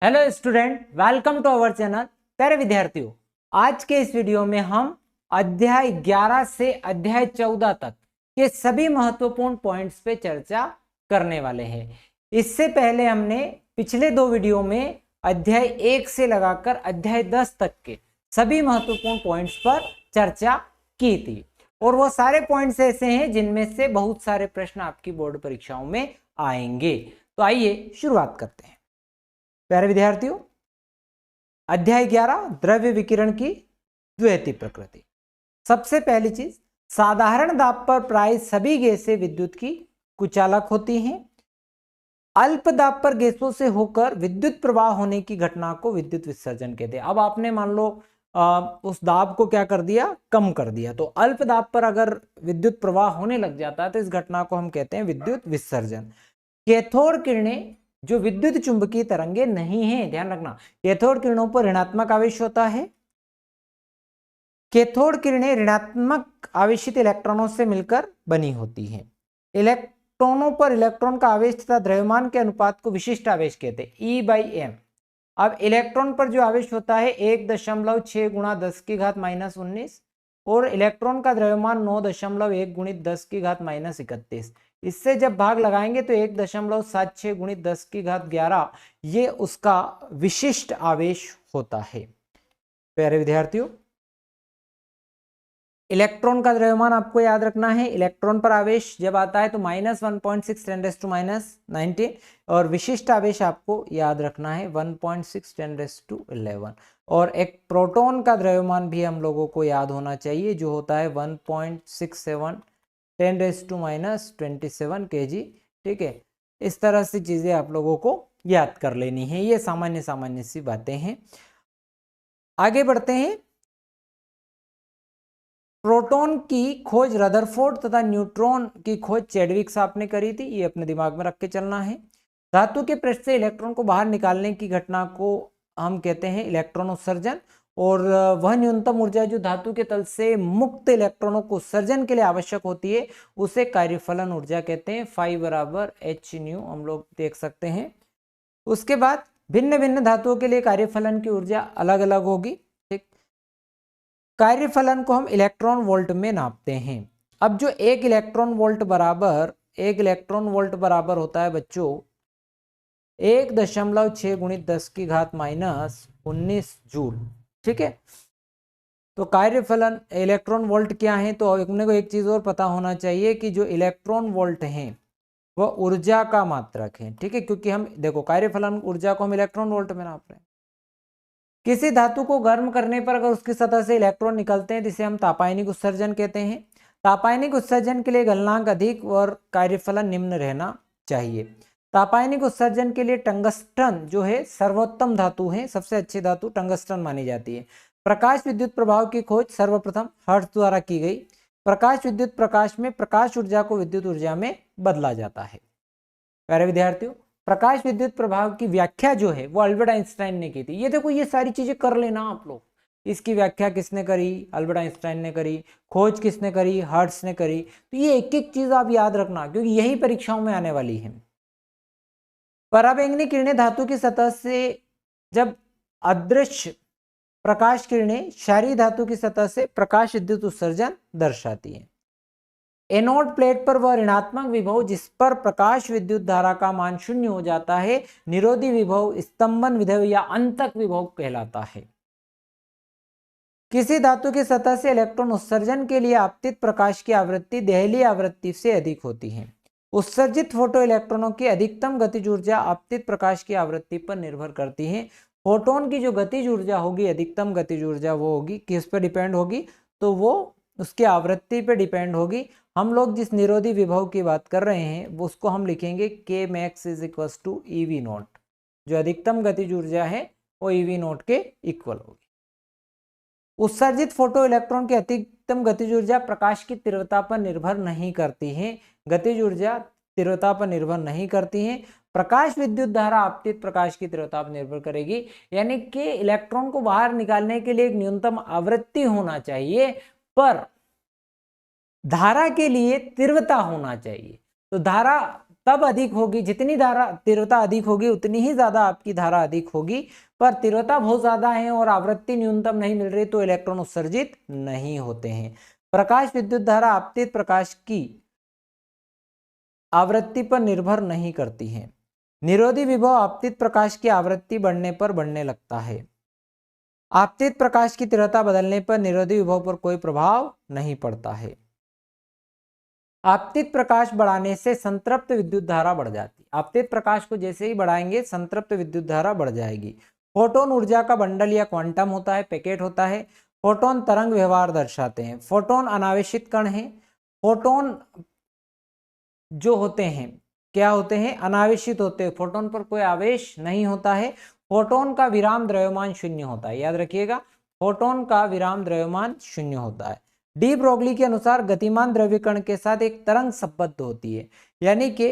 Hello student, welcome to our channel. प्यारे विद्यार्थियों, आज के इस वीडियो में हम अध्याय 11 से अध्याय 14 तक के सभी महत्वपूर्ण पॉइंट्स पे चर्चा करने वाले हैं। इससे पहले हमने पिछले दो वीडियो में अध्याय 1 से लगाकर अध्याय 10 तक के सभी महत्वपूर्ण पॉइंट्स पर चर्चा की थी और वो सारे पॉइंट्स ऐसे हैं जिनमें से बहुत सारे प्रश्न आपकी बोर्ड परीक्षाओं में आएंगे। तो आइए शुरुआत करते हैं। प्यारे विद्यार्थियों, अध्याय 11 द्रव्य विकिरण की द्वैतीय प्रकृति। सबसे पहली चीज, साधारण दाब पर प्राय सभी गैसें विद्युत की कुचालक होती हैं। अल्प दाब पर गैसों से होकर विद्युत प्रवाह होने की घटना को विद्युत विसर्जन कहते हैं। अब आपने मान लो उस दाब को क्या कर दिया, कम कर दिया, तो अल्प दाब पर अगर विद्युत प्रवाह होने लग जाता है तो इस घटना को हम कहते हैं विद्युत विसर्जन। कैथोड किरणें जो विद्युत चुंबकीय तरंगे नहीं है, ध्यान रखना, कैथोड किरणों पर ऋणात्मक आवेश होता है। कैथोड किरणें ऋणात्मक आवेशित इलेक्ट्रॉनों से मिलकर बनी होती हैं। इलेक्ट्रॉनों पर इलेक्ट्रॉन का आवेश तथा द्रव्यमान के अनुपात को विशिष्ट आवेश कहते हैं, E/m। अब इलेक्ट्रॉन पर जो आवेश होता है 1.6 गुणा 10 की घात -19 और इलेक्ट्रॉन का द्रव्यमान 9.1 गुणित 10 की घात -31। इससे जब भाग लगाएंगे तो 1.76 गुणित 10 की घात 11 ये उसका विशिष्ट आवेश होता है। प्यारे विद्यार्थियों, इलेक्ट्रॉन का द्रव्यमान आपको याद रखना है। इलेक्ट्रॉन पर आवेश जब आता है तो -1.6 10⁻⁹ और विशिष्ट आवेश आपको याद रखना है 1.6 10⁻11। और एक प्रोटॉन का द्रव्यमान भी हम लोगों को याद होना चाहिए जो होता है 1.67 10⁻27 kg। ठीक है, इस तरह से चीजें आप लोगों को याद कर लेनी है। ये सामान्य सी बातें हैं। आगे बढ़ते हैं। प्रोटॉन की खोज रदरफोर्ड तथा न्यूट्रॉन की खोज चैडविक साहब ने करी थी, ये अपने दिमाग में रख के चलना है। धातु के पृष्ठ से इलेक्ट्रॉन को बाहर निकालने की घटना को हम कहते हैं इलेक्ट्रॉन उत्सर्जन, और वह न्यूनतम ऊर्जा जो धातु के तल से मुक्त इलेक्ट्रॉनों को उत्सर्जन के लिए आवश्यक होती है उसे कार्यफलन ऊर्जा कहते हैं। फाई बराबर hν हम लोग देख सकते हैं। उसके बाद भिन्न भिन्न धातुओं के लिए कार्यफलन की ऊर्जा अलग अलग होगी। ठीक, कार्यफलन को हम इलेक्ट्रॉन वोल्ट में नापते हैं। अब जो एक इलेक्ट्रॉन वोल्ट बराबर होता है बच्चों 1.6 गुणित 10 की घात -19 जूल। ठीक है, तो कार्यफलन इलेक्ट्रॉन वोल्ट क्या है, तो अपने को एक चीज और पता होना चाहिए कि जो इलेक्ट्रॉन वोल्ट हैं वह ऊर्जा का मात्रक है। ठीक है, क्योंकि हम देखो कार्यफलन ऊर्जा को हम इलेक्ट्रॉन वोल्ट में नाप रहे हैं। किसी धातु को गर्म करने पर अगर उसकी सतह से इलेक्ट्रॉन निकलते हैं जिसे हम तापायनिक उत्सर्जन कहते हैं। तापायनिक उत्सर्जन के लिए गलनांक अधिक और कार्यफलन निम्न रहना चाहिए। तापायनिक उत्सर्जन के लिए टंगस्टन जो है सर्वोत्तम धातु है, सबसे अच्छी धातु टंगस्टन मानी जाती है। प्रकाश विद्युत प्रभाव की खोज सर्वप्रथम हर्ट्ज द्वारा की गई। प्रकाश विद्युत प्रकाश में प्रकाश ऊर्जा को विद्युत ऊर्जा में बदला जाता है। प्यारे विद्यार्थियों, प्रकाश विद्युत प्रभाव की व्याख्या जो है वो अल्बर्ट आइंस्टाइन ने की थी। ये देखो, ये सारी चीजें कर लेना आप लोग। इसकी व्याख्या किसने करी? अल्बर्ट आइंस्टाइन ने करी। खोज किसने करी? हर्ट्ज ने करी। तो ये एक एक चीज आप याद रखना क्योंकि यही परीक्षाओं में आने वाली है। पराबैंगनी किरणें धातु की सतह से जब अदृश्य प्रकाश किरणें क्षारीय धातु की सतह से प्रकाश विद्युत उत्सर्जन दर्शाती है। एनोड प्लेट पर वह ऋणात्मक विभव जिस पर प्रकाश विद्युत धारा का मान 0 हो जाता है निरोधी विभव, स्तंभन विभव या अंतक विभव कहलाता है। किसी धातु की सतह से इलेक्ट्रॉन उत्सर्जन के लिए आपतित प्रकाश की आवृत्ति देहली आवृत्ति से अधिक होती है। उत्सर्जित फोटो इलेक्ट्रॉनों की अधिकतम गतिज ऊर्जा आपतित प्रकाश की आवृत्ति पर निर्भर करती है। फोटोन की जो गतिज ऊर्जा होगी, अधिकतम गतिज ऊर्जा, वो होगी किस पर डिपेंड होगी, तो वो उसकी आवृत्ति पर डिपेंड होगी। हम लोग जिस निरोधी विभव की बात कर रहे हैं वो उसको हम लिखेंगे K max = EV0। जो अधिकतम गतिज ऊर्जा है वो EV0 के इक्वल होगी। उत्सर्जित फोटो इलेक्ट्रॉन की अधिकतम गतिज ऊर्जा प्रकाश की तीव्रता पर निर्भर नहीं करती है। गतिज ऊर्जा तीव्रता पर निर्भर नहीं करती है। प्रकाश विद्युत धारा आपतित प्रकाश की तीव्रता पर निर्भर करेगी। यानी कि इलेक्ट्रॉन को बाहर निकालने के लिए एक न्यूनतम आवृत्ति होना चाहिए पर धारा के लिए तीव्रता होना चाहिए। तो धारा तब अधिक होगी, जितनी धारा तीव्रता अधिक होगी उतनी ही ज्यादा आपकी धारा अधिक होगी, पर तीव्रता बहुत ज्यादा है और आवृत्ति न्यूनतम नहीं मिल रही तो इलेक्ट्रॉन उत्सर्जित नहीं होते हैं। प्रकाश विद्युत धारा आपतित प्रकाश की आवृत्ति पर निर्भर नहीं करती है। निरोधी विभव आपतित प्रकाश की आवृत्ति बढ़ने पर बढ़ने लगता है। आपतित प्रकाश की तीव्रता बदलने पर निरोधी विभव पर कोई प्रभाव नहीं पड़ता है। आपतित प्रकाश बढ़ाने से संतृप्त विद्युत धारा बढ़ जाती है। आपतित प्रकाश को जैसे ही बढ़ाएंगे संतृप्त विद्युत धारा बढ़ जाएगी। फोटोन ऊर्जा का बंडल या क्वांटम होता है, पैकेट होता है। फोटोन तरंग व्यवहार दर्शाते हैं। फोटोन अनावेशित कण हैं। फोटोन जो होते हैं क्या होते हैं? अनावेशित होते हैं। फोटोन पर कोई आवेश नहीं होता है। फोटोन का विराम द्रव्यमान शून्य होता है, याद रखिएगा, फोटोन का विराम द्रव्यमान शून्य होता है। डी ब्रोगली के अनुसार गतिमान द्रव्य कण के साथ एक तरंग संबद्ध होती है, यानी कि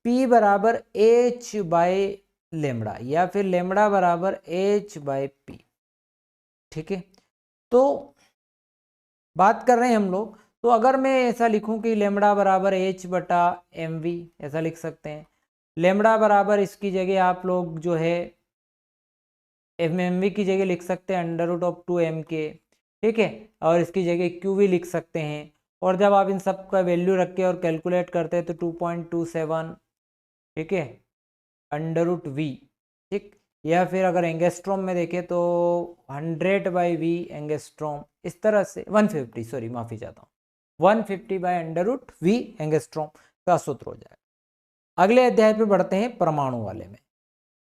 P बराबर H बाय लेमड़ा या फिर लेमड़ा बराबर H बाय P। ठीक है, तो बात कर रहे हैं हम लोग, तो अगर मैं ऐसा लिखूं कि लेमड़ा बराबर H बटा mv, ऐसा लिख सकते हैं। लेमड़ा बराबर इसकी जगह आप लोग जो है mv की जगह लिख सकते हैं √2m के, ठीक है, और इसकी जगह qv लिख सकते हैं। और जब आप इन सब का वैल्यू रख के और कैलकुलेट करते हैं तो 2.27, ठीक है, √v, ठीक, या फिर अगर एंगस्ट्रॉम में देखें तो 100/v एंगस्ट्रॉम, इस तरह से 150, सॉरी माफी चाहता हूँ, 150/√v एंगस्ट्रॉम का सूत्र हो जाएगा। अगले अध्याय पे बढ़ते हैं परमाणु वाले में।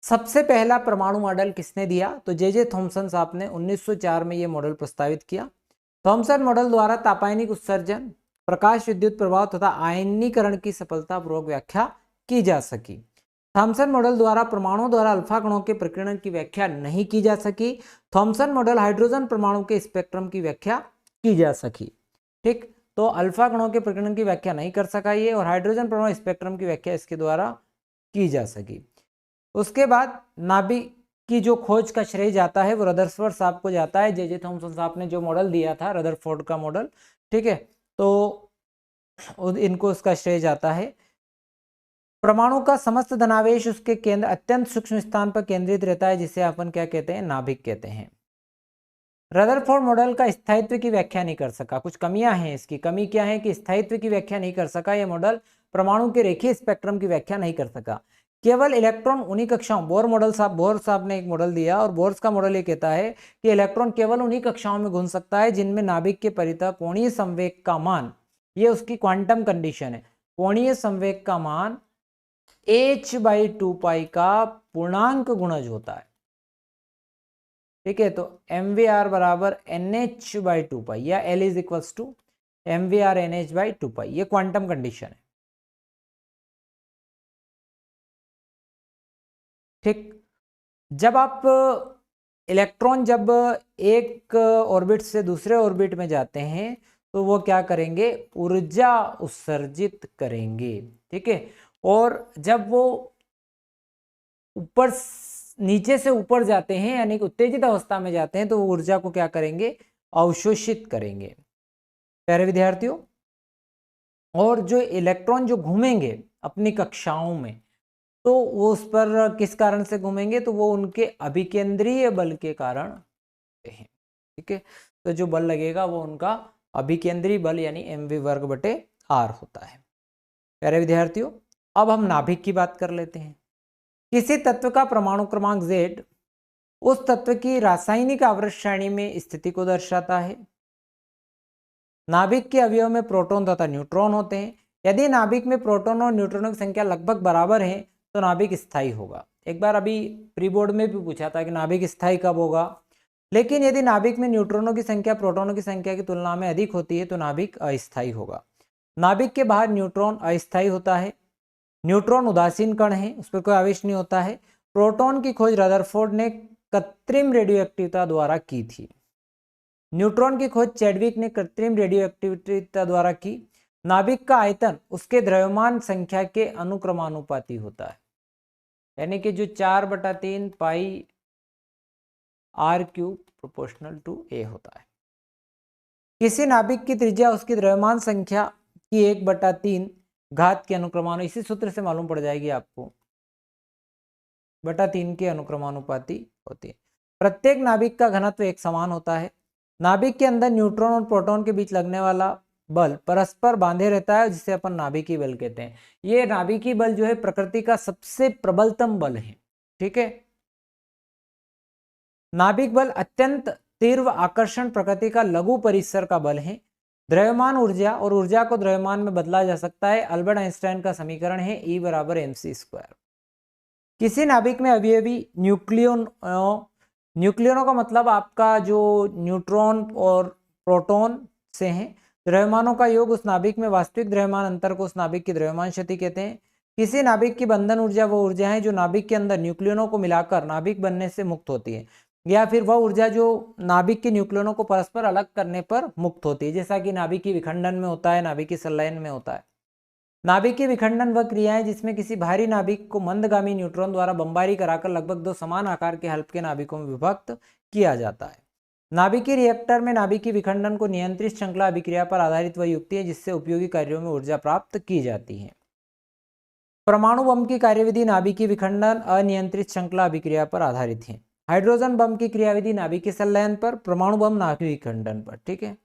सबसे पहला परमाणु मॉडल किसने दिया? तो जे थॉमसन साहब ने 1904 में ये मॉडल प्रस्तावित किया। थॉमसन मॉडल द्वारा तापायनिक उत्सर्जन, प्रकाश विद्युत प्रभाव तथा आयनीकरण की सफलतापूर्वक व्याख्या की जा सकी। थॉमसन मॉडल द्वारा परमाणु द्वारा अल्फा कणों के प्रकीर्णन की व्याख्या नहीं की जा सकी। थॉमसन मॉडल हाइड्रोजन परमाणु के स्पेक्ट्रम की व्याख्या की जा सकी। ठीक, तो अल्फा कणों के प्रकीर्णन की व्याख्या नहीं कर सका ये, और हाइड्रोजन परमाणु स्पेक्ट्रम की व्याख्या इसके द्वारा की जा सकी। उसके बाद नाभिक की जो खोज का श्रेय जाता है वो रदरफोर्ड साहब को जाता है। जे थॉमसन साहब ने जो मॉडल दिया था रदरफोर्ड का मॉडल, ठीक है, तो इनको उसका श्रेय जाता है। परमाणु का समस्त धनावेश उसके केंद्र अत्यंत सूक्ष्म स्थान पर केंद्रित रहता है, जिसे अपन क्या कहते हैं? नाभिक कहते हैं। रदरफोर्ड मॉडल का स्थायित्व की व्याख्या नहीं कर सका, कुछ कमियां हैं इसकी। कमी क्या है कि स्थायित्व की व्याख्या नहीं कर सका यह मॉडल, परमाणु के रेखीय स्पेक्ट्रम की व्याख्या नहीं कर सका। केवल इलेक्ट्रॉन उन्हीं कक्षाओं, बोर साहब ने एक मॉडल दिया, और बोर्स का मॉडल ये कहता है कि इलेक्ट्रॉन केवल उन्हीं कक्षाओं में घूम सकता है जिनमें नाभिक के परितः कोणीय संवेग का मान, ये उसकी क्वांटम कंडीशन है, कोणीय संवेग का मान h/2π का पूर्णांक गुणज होता है। ठीक है, तो mvr बराबर nh/2π या L = mvr nh/2π, ये क्वांटम कंडीशन है। ठीक, जब आप इलेक्ट्रॉन जब एक ऑर्बिट से दूसरे ऑर्बिट में जाते हैं तो वो क्या करेंगे? ऊर्जा उत्सर्जित करेंगे। ठीक है, और जब वो ऊपर नीचे से ऊपर जाते हैं यानी कि उत्तेजित अवस्था में जाते हैं तो वो ऊर्जा को क्या करेंगे? अवशोषित करेंगे। प्यारे विद्यार्थियों, और जो इलेक्ट्रॉन जो घूमेंगे अपनी कक्षाओं में, तो वो उस पर किस कारण से घूमेंगे? तो वो उनके अभिकेंद्रीय बल के कारण हैं। ठीक है, तो जो बल लगेगा वो उनका अभिकेंद्रीय बल यानी mv²/r होता है। प्यारे विद्यार्थियों, अब हम नाभिक की बात कर लेते हैं। किसी तत्व का परमाणु क्रमांक Z उस तत्व की रासायनिक आवर्त श्रेणी में स्थिति को दर्शाता है। नाभिक के अवयव में प्रोटॉन तथा न्यूट्रॉन होते हैं। यदि नाभिक में प्रोटॉन और न्यूट्रॉनों की संख्या लगभग बराबर है तो नाभिक स्थायी होगा। एक बार अभी प्री बोर्ड में भी पूछा था कि नाभिक स्थायी कब होगा, लेकिन यदि नाभिक में न्यूट्रॉनों की संख्या प्रोटॉनों की संख्या की तुलना में अधिक होती है तो नाभिक अस्थायी होगा। नाभिक के बाहर न्यूट्रॉन अस्थायी होता है। न्यूट्रॉन उदासीन कण है, उस पर कोई आवेश नहीं होता है। प्रोटॉन की खोज रदरफोर्ड ने कृत्रिम रेडियोएक्टिविता द्वारा की थी। न्यूट्रॉन की खोज चैडविक ने कृत्रिम रेडियोएक्टिविता द्वारा की। नाभिक का आयतन उसके द्रव्यमान संख्या के अनुक्रमानुपाती होता है, यानी कि जो 4/3 पाई r³ प्रोपोर्शनल टू a होता है। किसी नाभिक की त्रिज्या उसकी द्रव्यमान संख्या की 1/3 घात के अनुक्रमानु, इसी सूत्र से मालूम पड़ जाएगी आपको, बटा 3 के अनुक्रमानुपाती होती है। प्रत्येक नाभिक का घनत्व एक समान होता है। नाभिक के अंदर न्यूट्रॉन और प्रोटॉन के बीच लगने वाला बल परस्पर बांधे रहता है, जिसे अपन नाभिकीय बल कहते हैं। ये नाभिकीय बल जो है प्रकृति का सबसे प्रबलतम बल है। ठीक है, नाभिक बल अत्यंत तीव्र आकर्षण प्रकृति का लघु परिसर का बल है। द्रव्यमान ऊर्जा और ऊर्जा को द्रव्यमान में बदला जा सकता है। अल्बर्ट आइंस्टाइन का समीकरण है E बराबर mc²। किसी नाभिक में अवयवी न्यूक्लियनों का मतलब आपका जो न्यूट्रॉन और प्रोटॉन से हैं। द्रव्यमानों का योग उस नाभिक में वास्तविक द्रव्यमान अंतर को उस नाभिक की द्रव्यमान शक्ति कहते हैं। किसी नाभिक की बंधन ऊर्जा वो ऊर्जा है जो नाभिक के अंदर न्यूक्लियनों को मिलाकर नाभिक बनने से मुक्त होती है, या फिर वह ऊर्जा जो नाभिक के न्यूक्लियनों को परस्पर अलग करने पर मुक्त होती है, जैसा कि नाभिकीय विखंडन में होता है, नाभिकीय संलयन में होता है। नाभिकीय विखंडन वह क्रिया है जिसमें किसी भारी नाभिक को मंदगामी न्यूट्रॉन द्वारा बमबारी कराकर लगभग 2 समान आकार के हल्के नाभिकों में विभक्त किया जाता है। नाभिकीय रिएक्टर में नाभिकीय विखंडन को नियंत्रित श्रृंखला अभिक्रिया पर आधारित वह युक्ति है जिससे उपयोगी कार्यों में ऊर्जा प्राप्त की जाती है। परमाणु बम की कार्यविधि नाभिकीय विखंडन अनियंत्रित श्रृंखला अभिक्रिया पर आधारित है। हाइड्रोजन बम की क्रियाविधि नाभिकीय संलयन पर, परमाणु बम नाभिकीय विखंडन पर। ठीक है,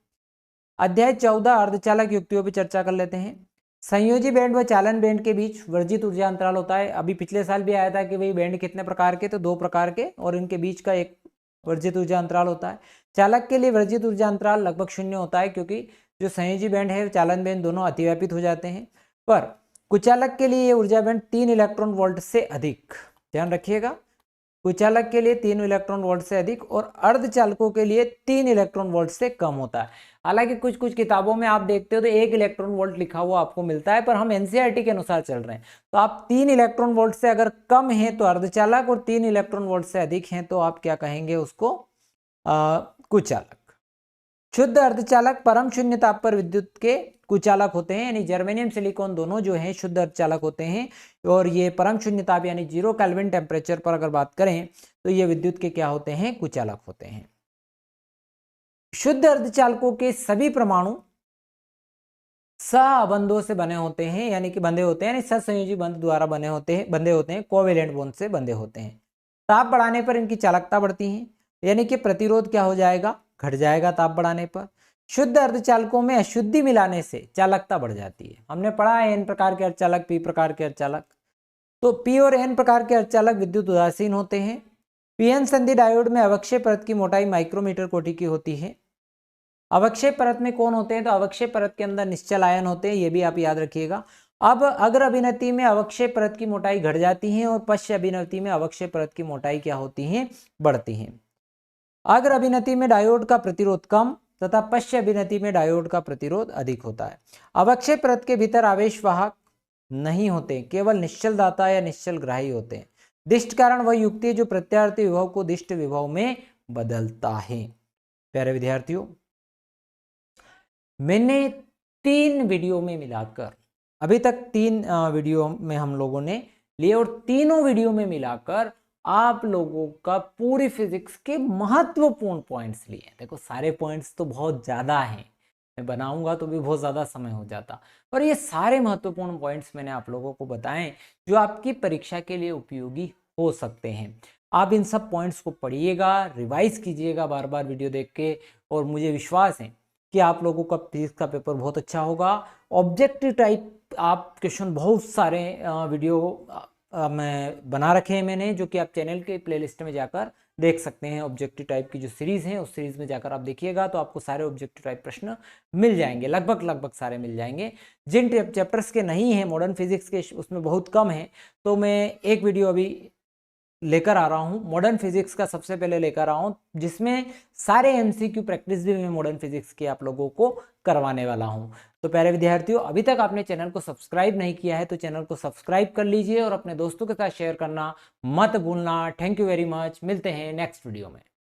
अध्याय 14 अर्धचालक युक्तियों पर चर्चा कर लेते हैं। संयोजी बैंड व चालन बैंड के बीच वर्जित ऊर्जा अंतराल होता है। अभी पिछले साल भी आया था कि भाई बैंड कितने प्रकार के, तो 2 प्रकार के, और इनके बीच का एक वर्जित ऊर्जा अंतराल होता है। चालक के लिए वर्जित ऊर्जा अंतराल लगभग 0 होता है, क्योंकि जो संयोजी बैंड है चालन बैंड दोनों अतिव्यापित हो जाते हैं। पर कुचालक के लिए ये ऊर्जा बैंड 3 इलेक्ट्रॉन वोल्ट से अधिक, ध्यान रखिएगा, कुचालक के लिए 3 इलेक्ट्रॉन वोल्ट से अधिक और अर्धचालकों के लिए 3 इलेक्ट्रॉन वोल्ट से कम होता है। हालांकि कुछ कुछ किताबों में आप देखते हो तो 1 इलेक्ट्रॉन वोल्ट लिखा हुआ आपको मिलता है, पर हम एनसीईआरटी के अनुसार चल रहे हैं, तो आप 3 इलेक्ट्रॉन वोल्ट से अगर कम है तो अर्धचालक, और 3 इलेक्ट्रॉन वोल्ट से अधिक हैं तो आप क्या कहेंगे उसको, कुचालक। शुद्ध अर्धचालक परम शून्य ताप पर विद्युत के कुचालक होते हैं, यानी जर्मेनियम सिलिकॉन दोनों जो हैं शुद्ध अर्धचालक होते हैं, और ये परम शून्य ताप यानी 0 केल्विन टेम्परेचर पर अगर बात करें तो ये विद्युत के क्या होते हैं, कुचालक होते हैं। शुद्ध अर्धचालकों के सभी परमाणु सहबंधों से बने होते हैं, यानी कि बंधे होते हैं, यानी सहसंयोजी बंध द्वारा बंधे होते हैं, कोवेलेंट बॉन्ड से बंधे होते हैं। ताप बढ़ाने पर इनकी चालकता बढ़ती है, यानी कि प्रतिरोध क्या हो जाएगा, घट जाएगा ताप बढ़ाने पर। शुद्ध अर्धचालकों में अशुद्धि मिलाने से चालकता बढ़ जाती है। हमने पढ़ा है N प्रकार के अर्धचालक, P प्रकार के अर्धचालक, तो P और N प्रकार के अर्धचालक विद्युत उदासीन होते हैं। पीएन संधि डायोड में अवक्षय परत की मोटाई माइक्रोमीटर कोटि की होती है। अवक्षय परत में कौन होते हैं, तो अवक्षय परत के अंदर निश्चल आयन होते हैं, ये भी आप याद रखिएगा। अब अग्र अभिनति में अवक्षय परत की मोटाई घट जाती है और पश्च अभिनति में अवक्षय परत की मोटाई क्या होती है, बढ़ती है। अग्र अभिनति में डायोड का प्रतिरोध कम तथा पश्च अभिनति में डायोड का प्रतिरोध अधिक होता है। अवक्षय परत के भीतर आवेश वाहक नहीं होते, केवल निश्चल दाता या निश्चल ग्राही होते हैं। दिष्ट कारण वह युक्ति है जो प्रत्यावर्ती विभव को दिष्ट विभव में बदलता है। प्यारे विद्यार्थियों, मैंने 3 वीडियो में मिलाकर, अभी तक 3 वीडियो में हम लोगों ने लिए, और तीनों वीडियो में मिलाकर आप लोगों का पूरी फिजिक्स के महत्वपूर्ण पॉइंट्स लिए। देखो सारे पॉइंट्स तो बहुत ज़्यादा हैं, मैं बनाऊंगा तो भी बहुत ज़्यादा समय हो जाता, पर ये सारे महत्वपूर्ण पॉइंट्स मैंने आप लोगों को बताएं जो आपकी परीक्षा के लिए उपयोगी हो सकते हैं। आप इन सब पॉइंट्स को पढ़िएगा, रिवाइज कीजिएगा बार बार वीडियो देख के, और मुझे विश्वास है कि आप लोगों का फिजिक्स का पेपर बहुत अच्छा होगा। ऑब्जेक्टिव टाइप आप क्वेश्चन बहुत सारे वीडियो मैं बना रखे हैं मैंने, जो कि आप चैनल के प्लेलिस्ट में जाकर देख सकते हैं। ऑब्जेक्टिव टाइप की जो सीरीज़ है उस सीरीज़ में जाकर आप देखिएगा तो आपको सारे ऑब्जेक्टिव टाइप प्रश्न मिल जाएंगे, लगभग सारे मिल जाएंगे। जिन चैप्टर्स के नहीं हैं मॉडर्न फिजिक्स के, उसमें बहुत कम है, तो मैं एक वीडियो अभी लेकर आ रहा हूँ, मॉडर्न फिजिक्स का सबसे पहले लेकर आ रहा हूँ, जिसमें सारे एमसीक्यू प्रैक्टिस भी मैं मॉडर्न फिजिक्स की आप लोगों को करवाने वाला हूँ। तो प्यारे विद्यार्थियों, अभी तक आपने चैनल को सब्सक्राइब नहीं किया है तो चैनल को सब्सक्राइब कर लीजिए और अपने दोस्तों के साथ शेयर करना मत भूलना। थैंक यू वेरी मच, मिलते हैं नेक्स्ट वीडियो में।